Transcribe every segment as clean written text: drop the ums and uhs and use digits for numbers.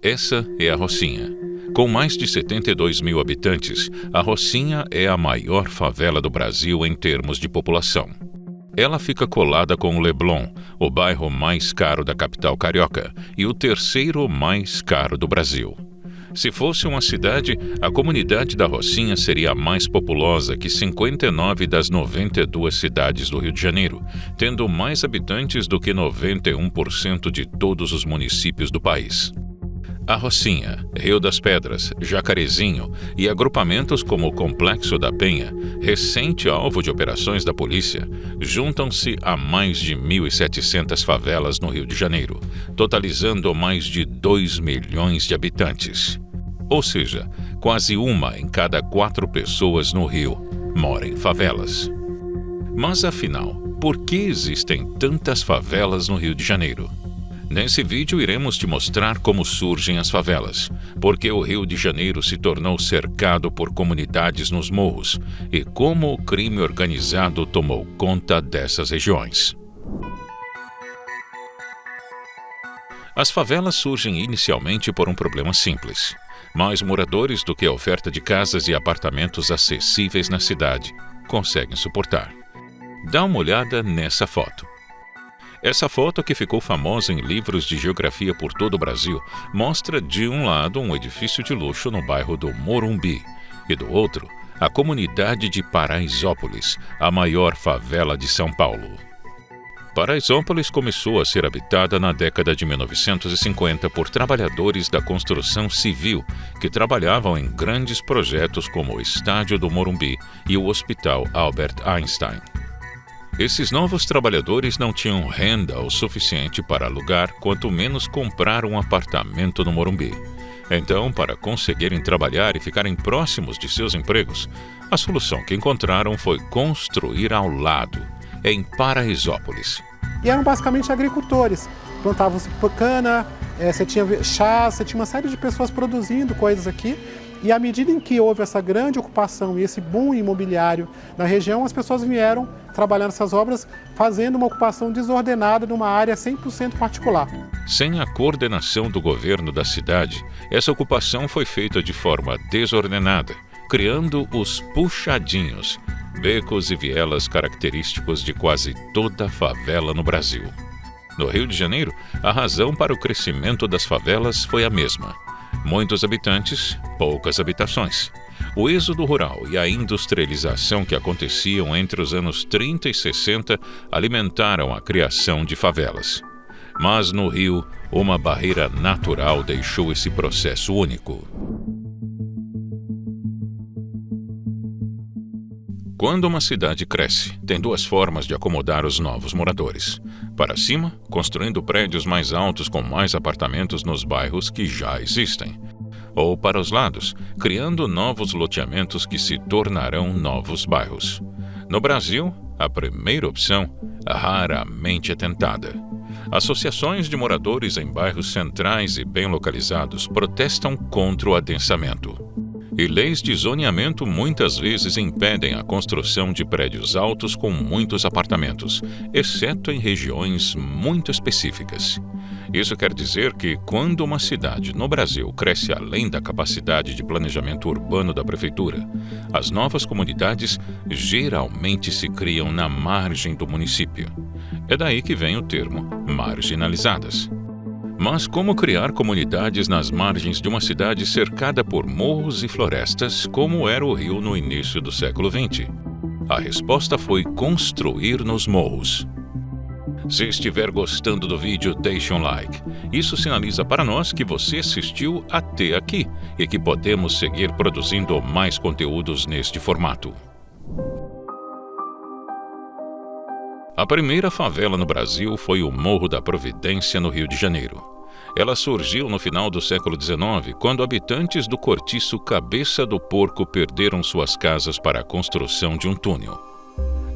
Essa é a Rocinha. Com mais de 72 mil habitantes, a Rocinha é a maior favela do Brasil em termos de população. Ela fica colada com o Leblon, o bairro mais caro da capital carioca e o terceiro mais caro do Brasil. Se fosse uma cidade, a comunidade da Rocinha seria a mais populosa que 59 das 92 cidades do Rio de Janeiro, tendo mais habitantes do que 91% de todos os municípios do país. A Rocinha, Rio das Pedras, Jacarezinho e agrupamentos como o Complexo da Penha, recente alvo de operações da polícia, juntam-se a mais de 1.700 favelas no Rio de Janeiro, totalizando mais de 2 milhões de habitantes. Ou seja, quase uma em cada 4 pessoas no Rio mora em favelas. Mas afinal, por que existem tantas favelas no Rio de Janeiro? Nesse vídeo iremos te mostrar como surgem as favelas, porque o Rio de Janeiro se tornou cercado por comunidades nos morros e como o crime organizado tomou conta dessas regiões. As favelas surgem inicialmente por um problema simples: mais moradores do que a oferta de casas e apartamentos acessíveis na cidade conseguem suportar. Dá uma olhada nessa foto. Essa foto, que ficou famosa em livros de geografia por todo o Brasil, mostra de um lado um edifício de luxo no bairro do Morumbi e do outro a comunidade de Paraisópolis, a maior favela de São Paulo. Paraisópolis começou a ser habitada na década de 1950 por trabalhadores da construção civil que trabalhavam em grandes projetos como o Estádio do Morumbi e o Hospital Albert Einstein. Esses novos trabalhadores não tinham renda o suficiente para alugar, quanto menos comprar um apartamento no Morumbi. Então, para conseguirem trabalhar e ficarem próximos de seus empregos, a solução que encontraram foi construir ao lado, em Paraisópolis. E eram basicamente agricultores. Plantavam cana, você tinha chá, você tinha uma série de pessoas produzindo coisas aqui. E à medida em que houve essa grande ocupação e esse boom imobiliário na região, as pessoas vieram trabalhar nessas obras, fazendo uma ocupação desordenada numa área 100% particular. Sem a coordenação do governo da cidade, essa ocupação foi feita de forma desordenada, criando os puxadinhos, becos e vielas característicos de quase toda a favela no Brasil. No Rio de Janeiro, a razão para o crescimento das favelas foi a mesma: muitos habitantes, poucas habitações. O êxodo rural e a industrialização que aconteciam entre os anos 30 e 60 alimentaram a criação de favelas. Mas no Rio, uma barreira natural deixou esse processo único. Quando uma cidade cresce, tem duas formas de acomodar os novos moradores. Para cima, construindo prédios mais altos com mais apartamentos nos bairros que já existem. Ou para os lados, criando novos loteamentos que se tornarão novos bairros. No Brasil, a primeira opção raramente é tentada. Associações de moradores em bairros centrais e bem localizados protestam contra o adensamento. E leis de zoneamento muitas vezes impedem a construção de prédios altos com muitos apartamentos, exceto em regiões muito específicas. Isso quer dizer que, quando uma cidade no Brasil cresce além da capacidade de planejamento urbano da prefeitura, as novas comunidades geralmente se criam na margem do município. É daí que vem o termo marginalizadas. Mas como criar comunidades nas margens de uma cidade cercada por morros e florestas, como era o Rio no início do século XX? A resposta foi construir nos morros. Se estiver gostando do vídeo, deixe um like. Isso sinaliza para nós que você assistiu até aqui e que podemos seguir produzindo mais conteúdos neste formato. A primeira favela no Brasil foi o Morro da Providência, no Rio de Janeiro. Ela surgiu no final do século XIX, quando habitantes do cortiço Cabeça do Porco perderam suas casas para a construção de um túnel.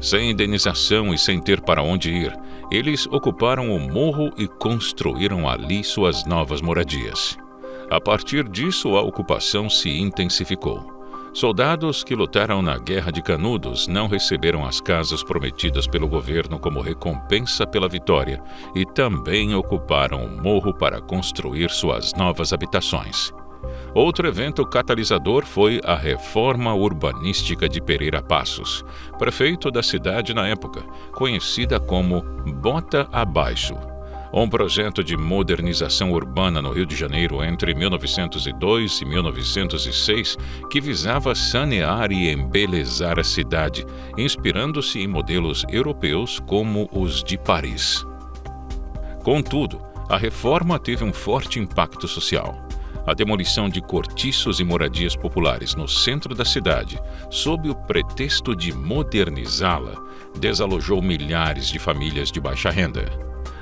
Sem indenização e sem ter para onde ir, eles ocuparam o morro e construíram ali suas novas moradias. A partir disso, a ocupação se intensificou. Soldados que lutaram na Guerra de Canudos não receberam as casas prometidas pelo governo como recompensa pela vitória e também ocuparam o morro para construir suas novas habitações. Outro evento catalisador foi a reforma urbanística de Pereira Passos, prefeito da cidade na época, conhecida como Bota Abaixo. Um projeto de modernização urbana no Rio de Janeiro entre 1902 e 1906 que visava sanear e embelezar a cidade, inspirando-se em modelos europeus como os de Paris. Contudo, a reforma teve um forte impacto social. A demolição de cortiços e moradias populares no centro da cidade, sob o pretexto de modernizá-la, desalojou milhares de famílias de baixa renda.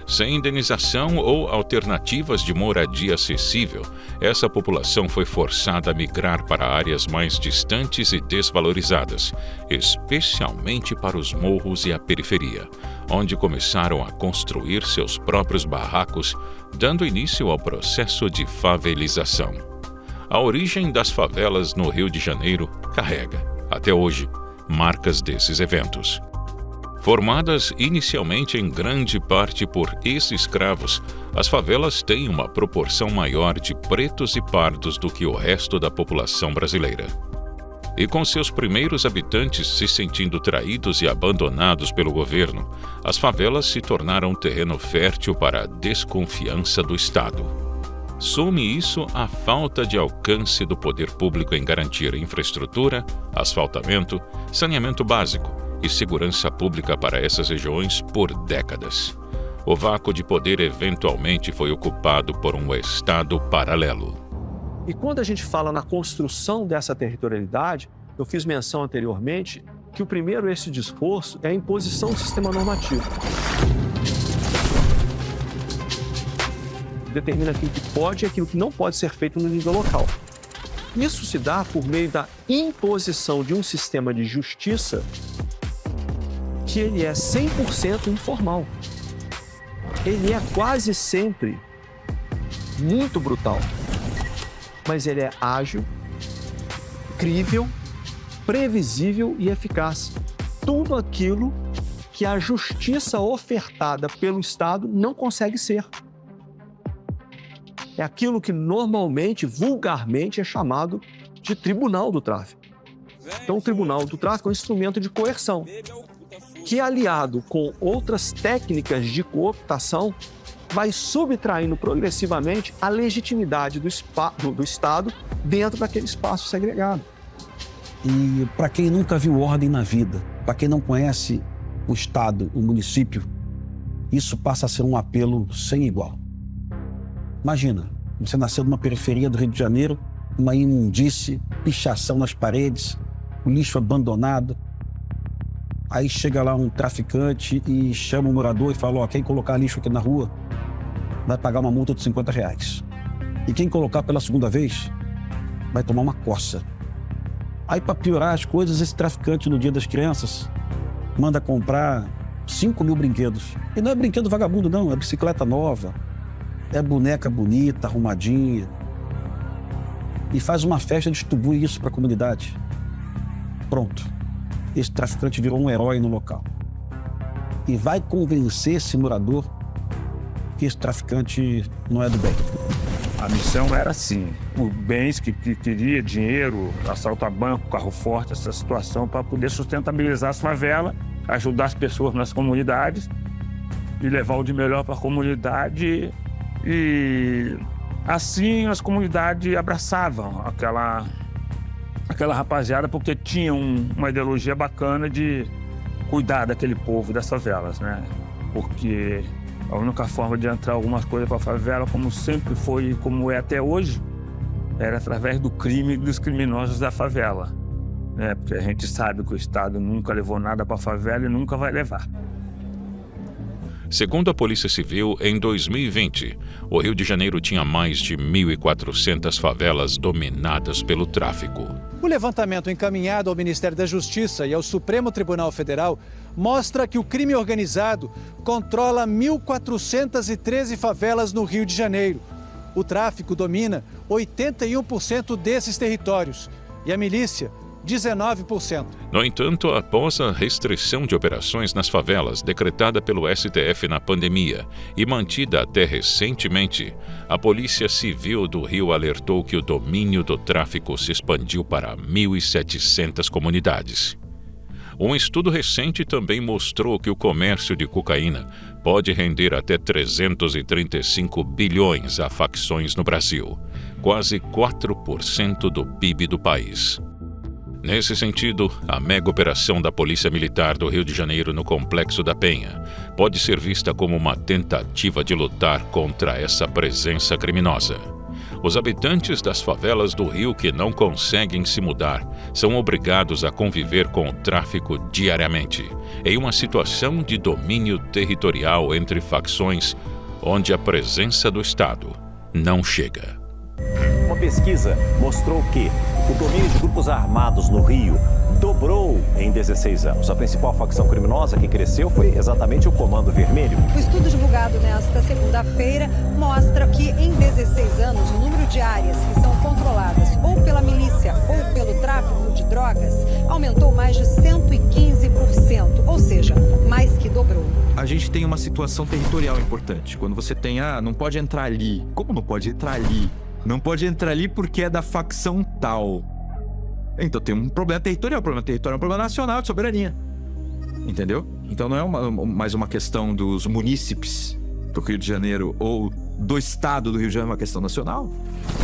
Sem indenização ou alternativas de moradia acessível, essa população foi forçada a migrar para áreas mais distantes e desvalorizadas, especialmente para os morros e a periferia, onde começaram a construir seus próprios barracos, dando início ao processo de favelização. A origem das favelas no Rio de Janeiro carrega, até hoje, marcas desses eventos. Formadas inicialmente em grande parte por ex-escravos, as favelas têm uma proporção maior de pretos e pardos do que o resto da população brasileira. E com seus primeiros habitantes se sentindo traídos e abandonados pelo governo, as favelas se tornaram um terreno fértil para a desconfiança do Estado. Some isso à falta de alcance do poder público em garantir infraestrutura, asfaltamento, saneamento básico e segurança pública para essas regiões por décadas. O vácuo de poder eventualmente foi ocupado por um Estado paralelo. E quando a gente fala na construção dessa territorialidade, eu fiz menção anteriormente que o primeiro esse de esforço é a imposição do sistema normativo. Determina aquilo que pode e aquilo que não pode ser feito no nível local. Isso se dá por meio da imposição de um sistema de justiça que ele é 100% informal. Ele é quase sempre muito brutal, mas ele é ágil, crível, previsível e eficaz. Tudo aquilo que a justiça ofertada pelo Estado não consegue ser. É aquilo que normalmente, vulgarmente, é chamado de tribunal do tráfico. Então, o tribunal do tráfico é um instrumento de coerção, que, aliado com outras técnicas de cooptação, vai subtraindo progressivamente a legitimidade do Estado dentro daquele espaço segregado. E para quem nunca viu ordem na vida, para quem não conhece o Estado, o município, isso passa a ser um apelo sem igual. Imagina, você nasceu numa periferia do Rio de Janeiro, uma imundície, pichação nas paredes, o lixo abandonado. Aí chega lá um traficante e chama o morador e fala, ó, quem colocar lixo aqui na rua vai pagar uma multa de R$50. E quem colocar pela segunda vez vai tomar uma coça. Aí, para piorar as coisas, esse traficante, no Dia das Crianças, manda comprar 5.000 brinquedos. E não é brinquedo vagabundo, não, é bicicleta nova, é boneca bonita, arrumadinha. E faz uma festa e distribui isso para a comunidade. Pronto. Esse traficante virou um herói no local. E vai convencer esse morador que esse traficante não é do bem. A missão era assim, o bens que queria, dinheiro, assaltar banco, carro forte, essa situação para poder sustentabilizar as favelas, ajudar as pessoas nas comunidades e levar o de melhor para a comunidade. E assim as comunidades abraçavam aquela rapaziada porque tinha uma ideologia bacana de cuidar daquele povo das favelas, né? Porque a única forma de entrar algumas coisas para a favela, como sempre foi e como é até hoje, era através do crime e dos criminosos da favela, né? Porque a gente sabe que o Estado nunca levou nada para a favela e nunca vai levar. Segundo a Polícia Civil, em 2020, o Rio de Janeiro tinha mais de 1.400 favelas dominadas pelo tráfico. O levantamento encaminhado ao Ministério da Justiça e ao Supremo Tribunal Federal mostra que o crime organizado controla 1.413 favelas no Rio de Janeiro. O tráfico domina 81% desses territórios e a milícia, 19%. No entanto, após a restrição de operações nas favelas decretada pelo STF na pandemia e mantida até recentemente, a Polícia Civil do Rio alertou que o domínio do tráfico se expandiu para 1.700 comunidades. Um estudo recente também mostrou que o comércio de cocaína pode render até 335 bilhões a facções no Brasil, quase 4% do PIB do país. Nesse sentido, a mega operação da Polícia Militar do Rio de Janeiro no Complexo da Penha pode ser vista como uma tentativa de lutar contra essa presença criminosa. Os habitantes das favelas do Rio que não conseguem se mudar são obrigados a conviver com o tráfico diariamente, em uma situação de domínio territorial entre facções onde a presença do Estado não chega. Uma pesquisa mostrou que o domínio de grupos armados no Rio dobrou em 16 anos. A principal facção criminosa que cresceu foi exatamente o Comando Vermelho. O estudo divulgado nesta segunda-feira mostra que em 16 anos o número de áreas que são controladas ou pela milícia ou pelo tráfico de drogas aumentou mais de 115%, ou seja, mais que dobrou. A gente tem uma situação territorial importante. Quando você tem, não pode entrar ali. Como não pode entrar ali? Não pode entrar ali porque é da facção tal. Então tem um problema territorial. O problema territorial é um problema nacional de soberania. Entendeu? Então não é mais uma questão dos munícipes do Rio de Janeiro ou do Estado do Rio de Janeiro, é uma questão nacional.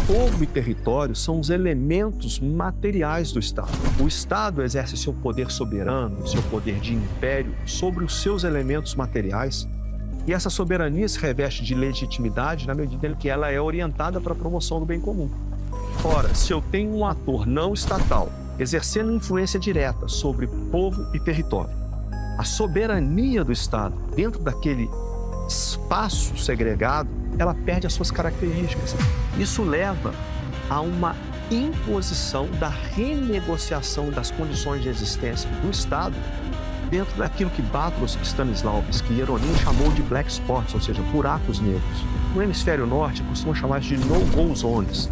Povo e território são os elementos materiais do Estado. O Estado exerce seu poder soberano, seu poder de império sobre os seus elementos materiais. E essa soberania se reveste de legitimidade na medida em que ela é orientada para a promoção do bem comum. Ora, se eu tenho um ator não estatal exercendo influência direta sobre povo e território, a soberania do Estado dentro daquele espaço segregado, ela perde as suas características. Isso leva a uma imposição da renegociação das condições de existência do Estado dentro daquilo que Bartosz Stanisławski, ironia, chamou de black spots, ou seja, buracos negros. No hemisfério norte, costumam chamar de no-go zones.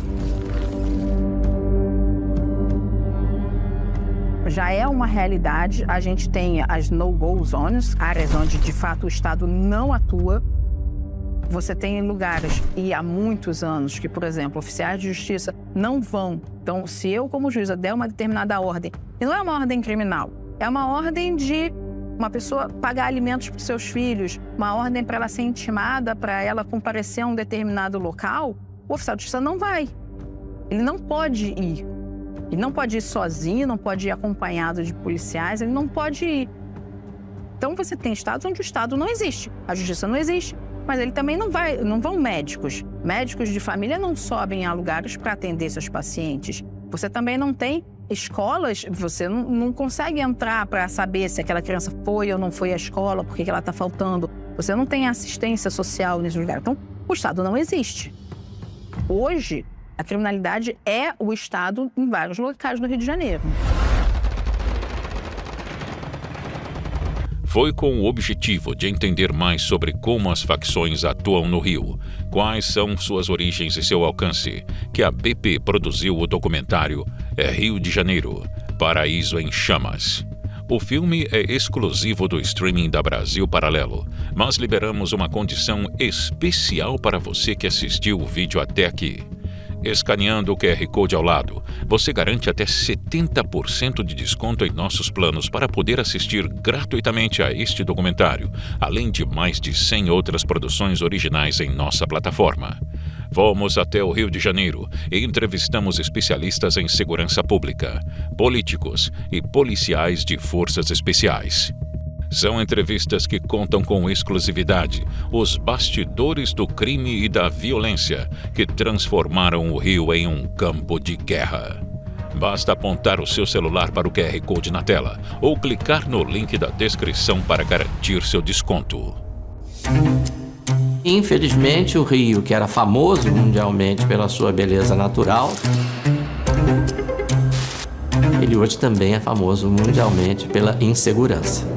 Já é uma realidade, a gente tem as no-go zones, áreas onde de fato o Estado não atua. Você tem lugares, e há muitos anos, que, por exemplo, oficiais de justiça não vão. Então, se eu, como juíza, der uma determinada ordem, e não é uma ordem criminal, é uma ordem de uma pessoa pagar alimentos para os seus filhos, uma ordem para ela ser intimada, para ela comparecer a um determinado local, o oficial de justiça não vai. Ele não pode ir. Ele não pode ir sozinho, não pode ir acompanhado de policiais, ele não pode ir. Então você tem estados onde o Estado não existe, a justiça não existe, mas ele também não vão médicos. Médicos de família não sobem a lugares para atender seus pacientes. Você também não tem escolas, você não consegue entrar para saber se aquela criança foi ou não foi à escola, por que ela está faltando. Você não tem assistência social nesse lugar. Então, o Estado não existe. Hoje, a criminalidade é o Estado em vários locais do Rio de Janeiro. Foi com o objetivo de entender mais sobre como as facções atuam no Rio, quais são suas origens e seu alcance, que a BP produziu o documentário Rio de Janeiro, Paraíso em Chamas. O filme é exclusivo do streaming da Brasil Paralelo, mas liberamos uma condição especial para você que assistiu o vídeo até aqui. Escaneando o QR Code ao lado, você garante até 70% de desconto em nossos planos para poder assistir gratuitamente a este documentário, além de mais de 100 outras produções originais em nossa plataforma. Fomos até o Rio de Janeiro e entrevistamos especialistas em segurança pública, políticos e policiais de forças especiais. São entrevistas que contam com exclusividade os bastidores do crime e da violência que transformaram o Rio em um campo de guerra. Basta apontar o seu celular para o QR Code na tela ou clicar no link da descrição para garantir seu desconto. Infelizmente, o Rio, que era famoso mundialmente pela sua beleza natural, ele hoje também é famoso mundialmente pela insegurança.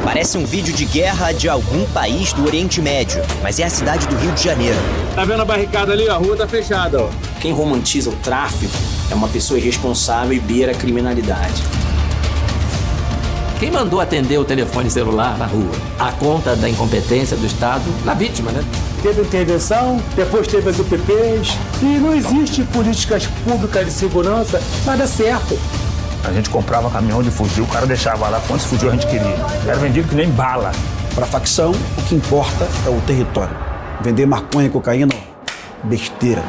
Parece um vídeo de guerra de algum país do Oriente Médio, mas é a cidade do Rio de Janeiro. Tá vendo a barricada ali? A rua tá fechada, ó. Quem romantiza o tráfico é uma pessoa irresponsável e beira a criminalidade. Quem mandou atender o telefone celular na rua? A conta da incompetência do Estado na vítima, né? Teve intervenção, depois teve as UPPs, e não existe políticas públicas de segurança, nada certo. A gente comprava caminhão de fuzil, o cara deixava lá quantos fuzil a gente queria. Era vendido que nem bala. Para a facção, o que importa é o território. Vender maconha e cocaína, besteira.